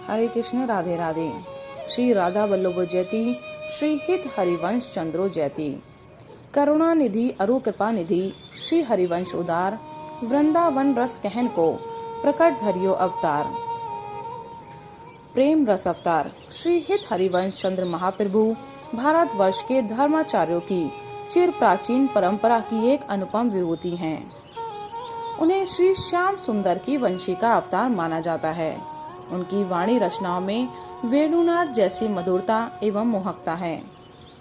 हरे कृष्ण, राधे राधे। श्री राधा वल्लभ जयति, श्री हित हरिवंश चंद्रो जयति। करुणा निधि अरु कृपा निधि, श्री हरिवंश उदार, वृंदावन रस कहन को प्रकट धरियो अवतार। प्रेम रस अवतार श्री हित हरिवंश चंद्र महाप्रभु भारतवर्ष के धर्माचार्यों की चिर प्राचीन परंपरा की एक अनुपम विभूति हैं। उन्हें श्री श्याम सुंदर की वंशिका अवतार माना जाता है। उनकी वाणी रचनाओं में वेणुनाथ जैसी मधुरता एवं मोहकता है।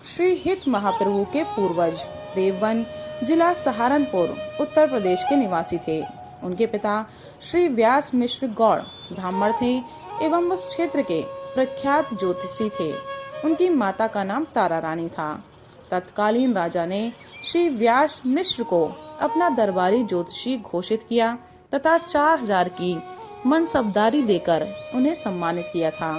श्री हित महाप्रभु के पूर्वज देववन जिला सहारनपुर उत्तर प्रदेश के निवासी थे। उनके पिता श्री व्यास मिश्र गौड़ ब्राह्मण थे एवं उस क्षेत्र के प्रख्यात ज्योतिषी थे। उनकी माता का नाम तारा रानी था। तत्कालीन राजा ने श्री व्यास मिश्र को अपना दरबारी ज्योतिषी घोषित किया तथा 4000 की मनसबदारी देकर उन्हें सम्मानित किया था।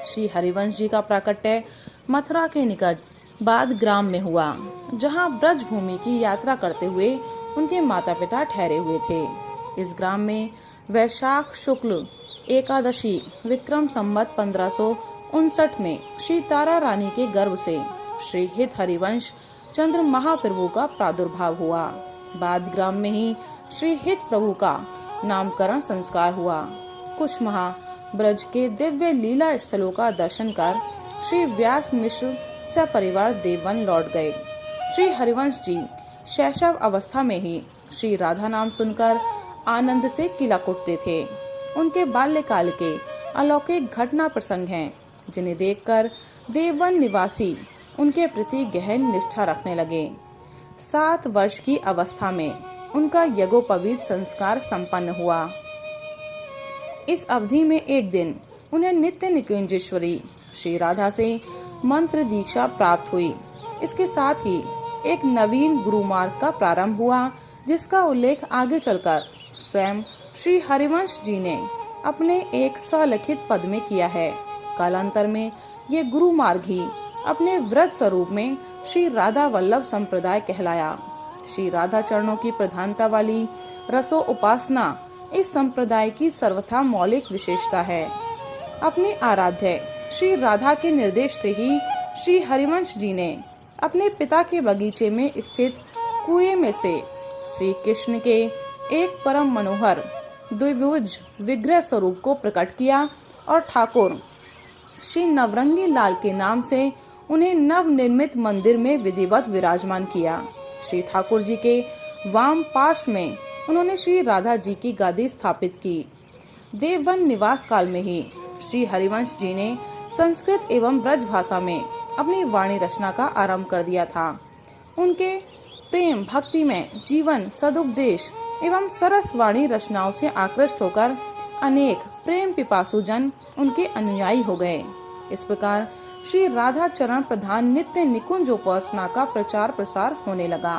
श्री हरिवंश जी का प्राकट्य मथुरा के निकट बाद ग्राम में हुआ, जहां ब्रज भूमि की यात्रा करते हुए उनके माता पिता ठहरे हुए थे। इस ग्राम में वैशाख शुक्ल एकादशी विक्रम संवत 1559 में श्री तारा रानी के गर्भ से श्री हित हरिवंश चंद्र महाप्रभु का प्रादुर्भाव हुआ। बाद ग्राम में ही श्री हित प्रभु का नामकरण संस्कार हुआ। कुछ माह ब्रज के दिव्य लीला स्थलों का दर्शन कर श्री व्यास मिश्र सपरिवार देववन लौट गए। श्री हरिवंश जी शैशव अवस्था में ही श्री राधा नाम सुनकर आनंद से किला कुटते थे। उनके बाल्यकाल के अलौकिक घटना प्रसंग हैं, जिन्हें देखकर देववन निवासी उनके प्रति गहन निष्ठा रखने लगे। 7 वर्ष की अवस्था में उनका यज्ञोपवीत संस्कार संपन्न हुआ। इस अवधि में एक दिन उन्हें नित्य निकुंजेश्वरी श्री राधा से मंत्र दीक्षा प्राप्त हुई। इसके साथ ही एक नवीन गुरु मार्ग का प्रारंभ हुआ, जिसका उल्लेख आगे चलकर स्वयं श्री हरिवंश जी ने अपने एक स्वलिखित पद में किया है। कालांतर में ये गुरु मार्ग ही अपने व्रत स्वरूप में श्री राधा वल्लभ संप्रदाय कहलाया। श्री राधा चरणों की प्रधानता वाली रसो उपासना इस संप्रदाय की सर्वथा मौलिक विशेषता है। अपने आराध्य श्री राधा के निर्देश से ही श्री हरिवंश जी ने अपने पिता के बगीचे में स्थित कुएं में से श्री कृष्ण के एक परम मनोहर द्विभुज विग्रह स्वरूप को प्रकट किया और ठाकुर श्री नवरंगी लाल के नाम से उन्हें नव निर्मित मंदिर में विधिवत विराजमान किया। श्री ठाकुर जी के वाम पार्श्व में उन्होंने श्री राधा जी की गादी स्थापित की। देववन निवास काल में ही श्री हरिवंश जी ने संस्कृत एवं ब्रज भाषा में अपनी वाणी रचना का आरंभ कर दिया था। उनके प्रेम भक्ति में जीवन सदुपदेश एवं सरस वाणी रचनाओं से आकृष्ट होकर अनेक प्रेम पिपासु जन उनके अनुयायी हो गए। इस प्रकार श्री राधा चरण प्रधान नित्य निकुंज उपासना का प्रचार प्रसार होने लगा।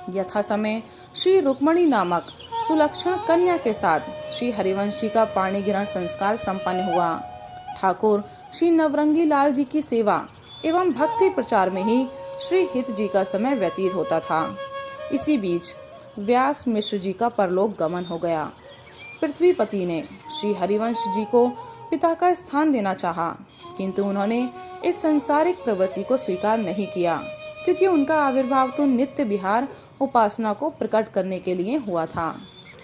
यथा समय श्री रुक्मणी नामक सुलक्षण कन्या के साथ श्री हरिवंश जी का पाणी ग्रहण संस्कार संपन्न हुआ। ठाकुर श्री नवरंगी लाल जी की सेवा एवं भक्ति प्रचार में ही श्री हित जी का समय व्यतीत होता था। इसी बीच व्यास मिश्र जी का परलोक गमन हो गया। पृथ्वीपति ने श्री हरिवंश जी को पिता का स्थान देना चाहा, किंतु उन्होंने इस सांसारिक प्रवृत्ति को स्वीकार नहीं किया, क्योंकि उनका आविर्भाव तो नित्य विहार उपासना को प्रकट करने के लिए हुआ था।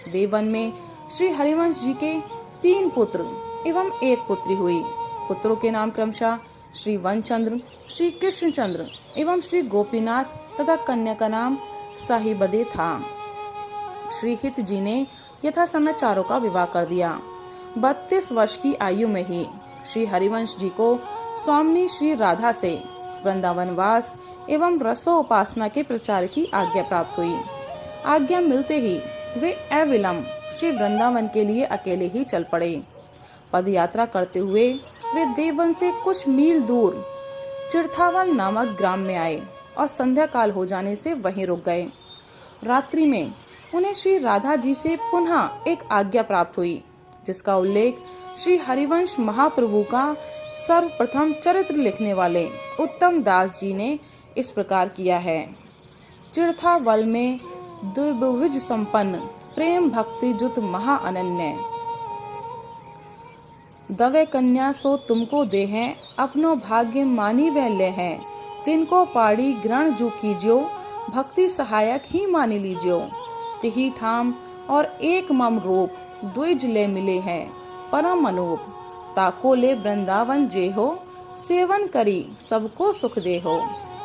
देववन में श्री हरिवंश जी के 3 पुत्र एवं 1 पुत्री हुई। पुत्रों के नाम क्रमशः श्री वनचंद्र, श्री कृष्णचंद्र एवं श्री गोपीनाथ तथा कन्या का नाम साहिबदे था। श्री हित जी ने यथा समय चारों का विवाह कर दिया। 32 वर्ष की आयु में ही श्री हरिवंश जी को स्वामी श्री राधा से वृंदावन वास एवं रसो उपासना के प्रचार की आज्ञा प्राप्त हुई। आज्ञा मिलते ही वे अविलंब श्री वृंदावन के लिए अकेले ही चल पड़े। पद यात्रा करते हुए वे देववन से कुछ मील दूर चिरथावल नामक ग्राम में आए और संध्या काल हो जाने से वहीं रुक गए। रात्रि में उन्हें श्री राधा जी से पुनः एक आज्ञा प्राप्त हुई, जिसका उल्लेख श्री हरिवंश महाप्रभु का सर्वप्रथम चरित्र लिखने वाले उत्तम दास जी ने इस प्रकार किया है। चिरथावल में द्विभुज संपन्न प्रेम भक्ति जुत महा अनन्य दवे कन्या सो तुमको दे हैं, अपनो भाग्य मानी वह ले हैं। तिनको पाड़ी ग्रहण जो कीजियो, भक्ति सहायक ही मानी लीजियो। तिही ठाम और एक मम रूप, द्विज ले मिले हैं परम अनूप। ताको ले वृंदावन जे हो, सेवन करी सबको सुख दे हो।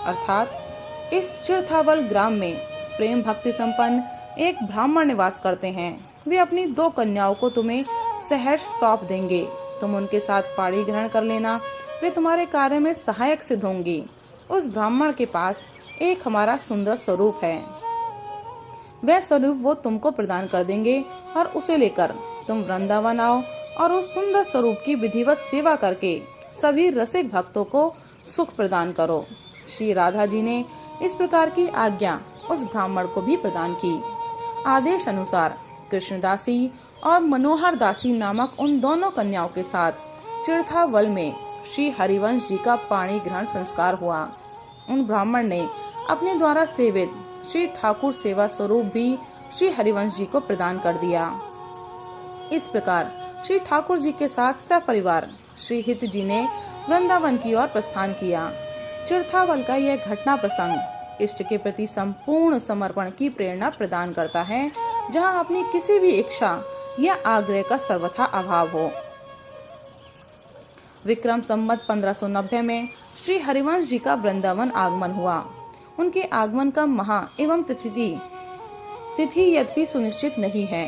अर्थात इस चिरथावल ग्राम में प्रेम भक्ति संपन्न एक ब्राह्मण निवास करते हैं। वे अपनी 2 कन्याओं को तुम्हें सहर्ष सौंप देंगे। तुम उनके साथ पाड़ी ग्रहण कर लेना, वे तुम्हारे कार्य में सहायक सिद्ध होंगी। उस ब्राह्मण के पास एक हमारा सुंदर स्वरूप है, वह स्वरूप वो तुमको प्रदान कर देंगे और उसे लेकर तुम वृंदावन आओ और उस सुंदर स्वरूप की विधिवत सेवा करके सभी रसिक भक्तों को सुख प्रदान करो। श्री राधा जी ने इस प्रकार की आज्ञा उस ब्राह्मण को भी प्रदान की। आदेश अनुसार कृष्णदासी और मनोहर दासी नामक उन दोनों कन्याओं के साथ चिरथावल में श्री हरिवंश जी का पाणी ग्रहण संस्कार हुआ। उन ब्राह्मण ने अपने द्वारा सेवित श्री ठाकुर सेवा स्वरूप भी श्री हरिवंश जी को प्रदान कर दिया। इस प्रकार श्री ठाकुर जी के साथ सपरिवार श्री हित जी ने वृंदावन की ओर प्रस्थान किया। चिरथावल का यह घटना प्रसंग इष्ट के प्रति संपूर्ण समर्पण की प्रेरणा प्रदान करता है, जहां अपनी किसी भी इच्छा या आग्रह का सर्वथा अभाव हो। विक्रम संवत 1590 में श्री हरिवंश जी का वृंदावन आगमन हुआ। उनके आगमन का महा एवं तिथि यद्यपि सुनिश्चित नहीं है,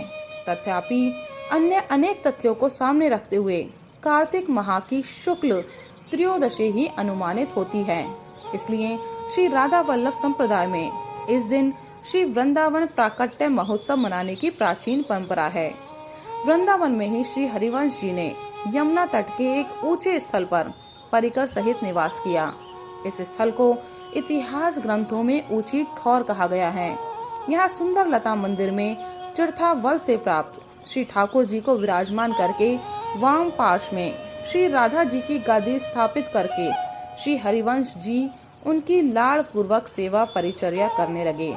तथापि अन्य अनेक तथ्यों को सामने रखते हुए कार्तिक माह की शुक्ल त्रयोदशी ही अनुमानित होती है। इसलिए श्री राधा वल्लभ संप्रदाय में इस दिन श्री वृंदावन प्राकट्य महोत्सव मनाने की प्राचीन परंपरा है। वृंदावन में ही श्री हरिवंश जी ने यमुना तट के एक ऊंचे स्थल पर परिकर सहित निवास किया। इस स्थल को इतिहास ग्रंथों में ऊंची ठौर कहा गया है। यहाँ सुंदर लता मंदिर में चिरथावल से प्राप्त श्री ठाकुर जी को विराजमान करके वाम पार्श्व में श्री राधा जी की गादी स्थापित करके श्री हरिवंश जी उनकी लाड़ पूर्वक सेवा परिचर्या करने लगे।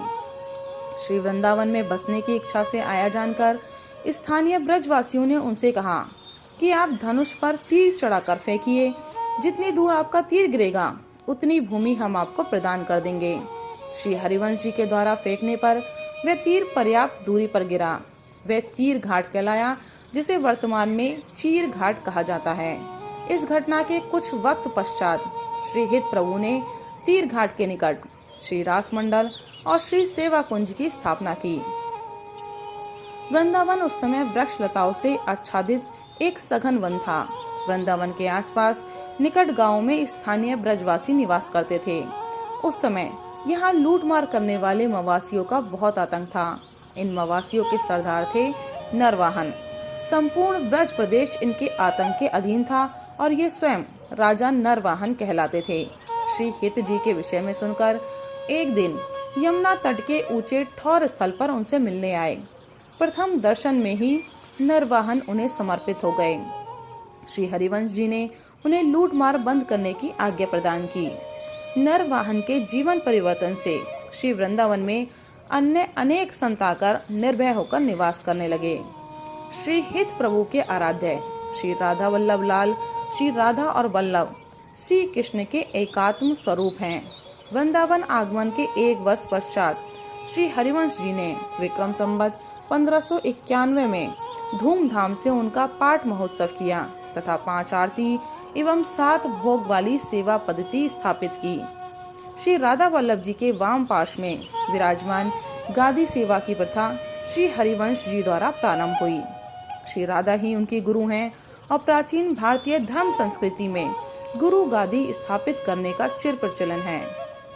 श्री वृंदावन में बसने की इच्छा से आया जानकर स्थानीय ब्रजवासियों ने उनसे कहा कि आप धनुष पर तीर चढ़ाकर फेंकिए, जितनी दूर आपका तीर गिरेगा उतनी भूमि हम आपको प्रदान कर देंगे। श्री हरिवंश जी के द्वारा फेंकने पर वह तीर पर्याप्त दूरी पर गिरा। वह तीर घाट कहलाया, जिसे वर्तमान में चीर घाट कहा जाता है। इस घटना के कुछ वक्त पश्चात श्री हित प्रभु ने तीर घाट के निकट श्री रास मंडल और श्री सेवा कुंज की स्थापना की। वृंदावन उस समय वृक्ष लताओं से आच्छादित एक सघन वन था। वृंदावन के आसपास निकट गांवों में स्थानीय ब्रजवासी निवास करते थे। उस समय यहाँ लूटमार करने वाले मवासियों का बहुत आतंक था। इन मवासियों के सरदार थे नरवाहन। संपूर्ण ब्रज प्रदेश इनके आतंक के अधीन था और ये स्वयं राजा नरवाहन कहलाते थे। श्री हित जी के विषय में सुनकर एक दिन यमुना तट के ऊंचे ठौर स्थल पर उनसे मिलने आए। प्रथम दर्शन में ही नरवाहन उन्हें समर्पित हो गए। श्री हरिवंश जी ने उन्हें लूटमार बंद करने की आज्ञा प्रदान की। नरवाहन के जीवन परिवर्तन से श्री वृंदावन में अन्य अनेक संत आकर निर्भय होकर निवास करने लगे। श्री हित प्रभु के आराध्य श्री राधा वल्लभ लाल, श्री राधा और वल्लभ श्री कृष्ण के एकात्म स्वरूप हैं। वृंदावन आगमन के 1 वर्ष पश्चात श्री हरिवंश जी ने विक्रम संवत 1591 में धूमधाम से उनका पाठ महोत्सव किया तथा 5 आरती एवं 7 भोग वाली सेवा पद्धति स्थापित की। श्री राधा वल्लभ जी के वाम पार्श्व में विराजमान गादी सेवा की प्रथा श्री हरिवंश जी द्वारा प्रारंभ हुई। श्री राधा ही उनके गुरु हैं और प्राचीन भारतीय धर्म संस्कृति में गुरु गादी स्थापित करने का चिर प्रचलन है।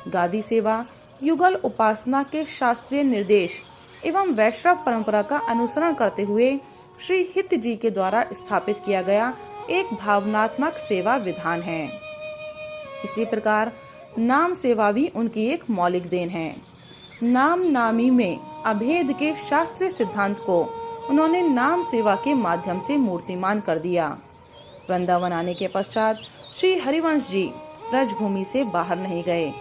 गादी सेवा युगल उपासना के शास्त्रीय निर्देश एवं वैष्णव परंपरा का अनुसरण करते हुए श्री हित जी के द्वारा स्थापित किया गया एक भावनात्मक सेवा विधान है। इसी प्रकार नाम सेवा भी उनकी एक मौलिक देन है। नाम नामी में अभेद के शास्त्रीय सिद्धांत को उन्होंने नाम सेवा के माध्यम से मूर्तिमान कर दिया। वृंदावन आने के पश्चात श्री हरिवंश जी ब्रजभूमि से बाहर नहीं गए।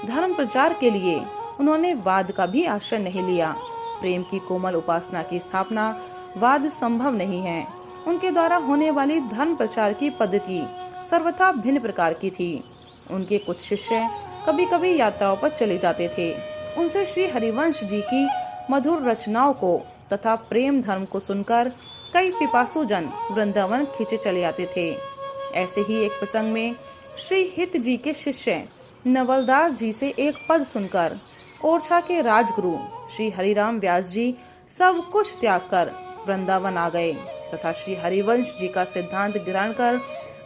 धर्म प्रचार के लिए उन्होंने वाद का भी आश्रय नहीं लिया। प्रेम की कोमल उपासना की स्थापना वाद संभव नहीं है। उनके द्वारा होने वाली धर्म प्रचार की पद्धति सर्वथा भिन्न प्रकार की थी। उनके कुछ शिष्य कभी कभी यात्राओं पर चले जाते थे। उनसे श्री हरिवंश जी की मधुर रचनाओं को तथा प्रेम धर्म को सुनकर कई पिपासु जन वृंदावन खींचे चले आते थे। ऐसे ही एक प्रसंग में श्री हित जी के शिष्य नवलदास जी से एक पद सुनकर ओरछा के राजगुरु श्री हरिराम व्यास जी सब कुछ त्याग कर वृंदावन आ गए तथा श्री हरिवंश जी का सिद्धांत ग्रहण कर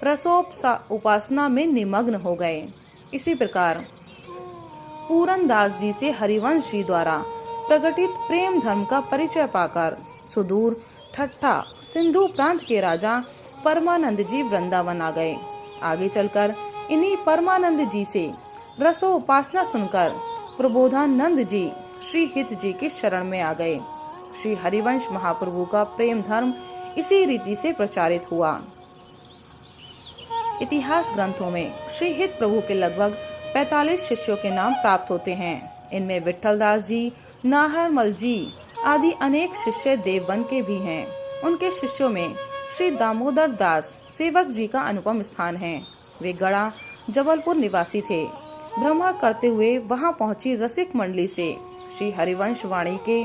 रसोपासना में निमग्न हो गए। इसी प्रकार पूरन दास जी से हरिवंश जी द्वारा प्रकटित प्रेम धर्म का परिचय पाकर सुदूर ठट्ठा सिंधु प्रांत के राजा परमानंद जी वृंदावन आ गए। आगे चलकर इन्हीं परमानंद जी से रसो उपासना सुनकर प्रबोधानंद जी श्री हित जी की शरण में आ गए। श्री हरिवंश महाप्रभु का प्रेम धर्म इसी रीति से प्रचारित हुआ। इतिहास ग्रंथों में श्री हित प्रभु के लगभग 45 शिष्यों के नाम प्राप्त होते हैं। इनमें विट्ठल दास जी, नाहरमल जी आदि अनेक शिष्य देववन के भी हैं। उनके शिष्यों में श्री दामोदर दास सेवक जी का अनुपम स्थान है। वे गढ़ा जबलपुर निवासी थे। भ्रमण करते हुए वहां पहुंची रसिक मंडली से श्री हरिवंश वाणी के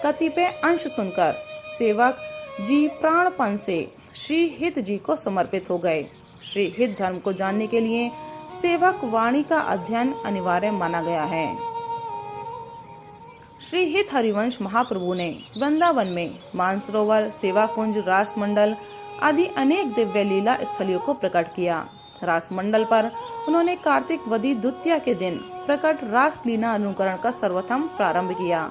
कतिपय अंश सुनकर सेवक जी प्राणपन से श्री हित जी को समर्पित हो गए। श्री हित धर्म को जानने के लिए सेवक वाणी का अध्ययन अनिवार्य माना गया है। श्री हित हरिवंश महाप्रभु ने वृंदावन में मानसरोवर, सेवा कुंज, रास मंडल आदि अनेक दिव्य लीला स्थलियों को प्रकट किया। रास मंडल पर उन्होंने कार्तिक वदी द्वितीया के दिन प्रकट रास लीला अनुकरण का सर्वप्रथम प्रारंभ किया।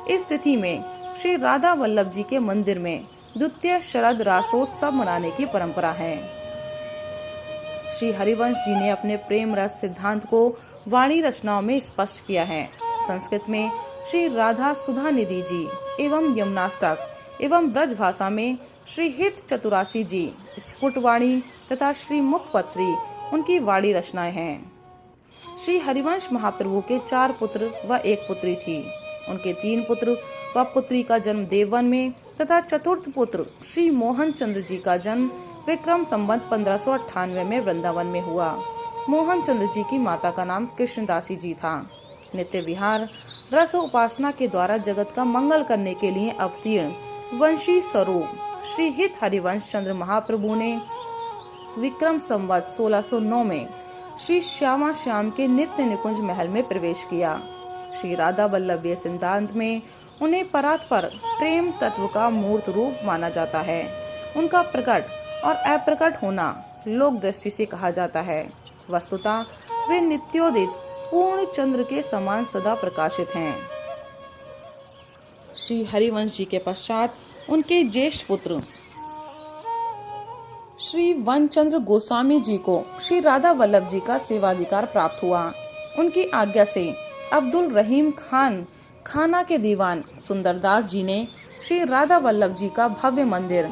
इस तिथि में श्री राधा वल्लभ जी के मंदिर में द्वितीय शरद रासोत्सव मनाने की परंपरा है। श्री हरिवंश जी ने अपने प्रेम रस सिद्धांत को वाणी रचनाओं में स्पष्ट किया है। संस्कृत में श्री राधा सुधा निधि जी एवं यमुनाष्टक एवं ब्रज भाषा में श्री हित चतुरासी जी स्फुटवाणी तथा श्री मुखपत्री उनकी वाणी रचनाएं हैं। श्री हरिवंश महाप्रभु के 4 पुत्र व 1 पुत्री थी। उनके 3 पुत्र व पुत्री का जन्म देववन में तथा चतुर्थ पुत्र श्री मोहन चंद्र जी का जन्म विक्रम संवत 1598 में वृंदावन में हुआ। मोहन चंद्र जी की माता का नाम कृष्णदासी जी था। नित्य विहार रस उपासना के द्वारा जगत का मंगल करने के लिए अवतीर्ण वंशी स्वरूप श्री हित हरिवंश चंद्र महाप्रभु ने विक्रम संवत 1609 में श्री श्यामा श्याम के नित्य निकुंज महल में प्रवेश किया। श्री राधा वल्लभीय सिद्धांत में उन्हें परात्पर प्रेम तत्व का मूर्त रूप माना जाता है। उनका प्रकट और अप्रकट होना लोक दृष्टि से कहा जाता है। वस्तुतः वे नित्योदित पूर्ण चंद्र के समान सदा प्रकाशित हैं। श्री हरिवंश जी के पश्चात उनके ज्येष्ठ पुत्र श्री वनचंद्र गोस्वामी जी को श्री राधा वल्लभ जी का सेवाधिकार प्राप्त हुआ। उनकी आज्ञा से अब्दुल रहीम खान खाना के दीवान सुंदरदास जी ने श्री राधा वल्लभ जी का भव्य मंदिर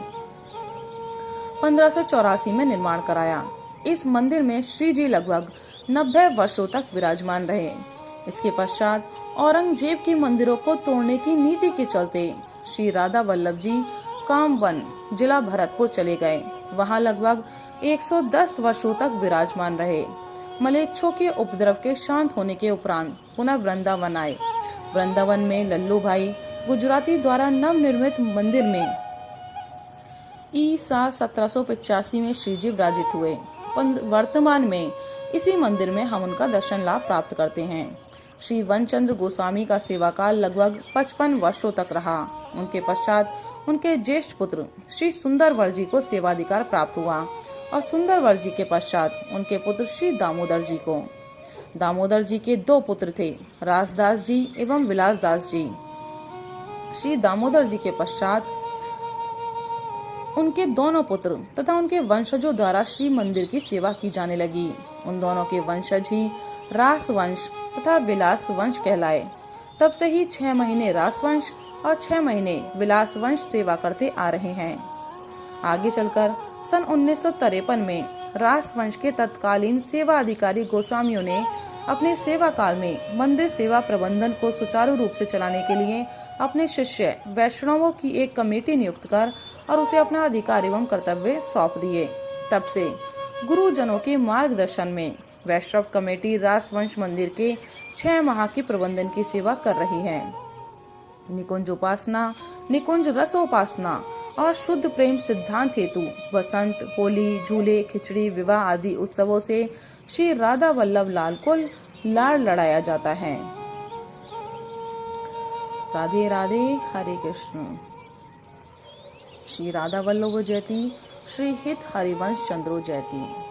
1584 में निर्माण कराया। इस मंदिर में श्री जी लगभग 90 वर्षों तक विराजमान रहे। इसके पश्चात औरंगजेब की मंदिरों को तोड़ने की नीति के चलते श्री राधा वल्लभ जी कामवन जिला भरतपुर चले गए। वहां लगभग 110 वर्षों तक विराजमान रहे। मलेच्छों के उपद्रव के शांत होने के उपरांत पुनः वृंदावन आए। वृंदावन में लल्लू भाई गुजराती द्वारा नवनिर्मित मंदिर में ईसा 1785 में श्रीजी विराजित हुए। वर्तमान में इसी मंदिर में हम उनका दर्शन लाभ प्राप्त करते हैं। श्री वनचंद्र गोस्वामी का सेवाकाल लगभग 55 वर्षों तक रहा। उनके पश्चात उनके ज्येष्ठ पुत्र श्री सुंदरवर जी को सेवाधिकार प्राप्त हुआ और सुंदरवर जी के पश्चात उनके पुत्र श्री दामोदर जी को। दामोदर जी के 2 पुत्र थे, रासदास जी एवं विलासदास जी। श्री दामोदर जी के पश्चात उनके दोनों पुत्र तथा उनके वंशजों द्वारा श्री मंदिर की सेवा की जाने लगी। उन दोनों के वंशज ही रास वंश तथा विलास वंश कहलाए। तब से ही 6 महीने रास वंश और 6 महीने विलास वंश सेवा करते आ रहे हैं। आगे चलकर सन 1953 में रास वंश के तत्कालीन सेवा अधिकारी गोस्वामियों ने अपने सेवा काल में मंदिर सेवा प्रबंधन को सुचारू रूप से चलाने के लिए अपने शिष्य वैष्णवों की एक कमेटी नियुक्त कर और उसे अपना अधिकार एवं कर्तव्य सौंप दिए। तब से गुरुजनों के मार्गदर्शन में वैष्णव कमेटी रासवंश मंदिर के 6 माह की प्रबंधन की सेवा कर रही है। निकुंज उपासना, निकुंज रसोपासना और शुद्ध प्रेम सिद्धांत हेतु बसंत, होली, झूले, खिचड़ी, विवाह आदि उत्सवों से श्री राधा वल्लभ लाल को लाड़ लड़ाया जाता है। राधे राधे, हरे कृष्ण। श्री राधा वल्लभ जयती, श्री हित हरिवंश चंद्रो जयती।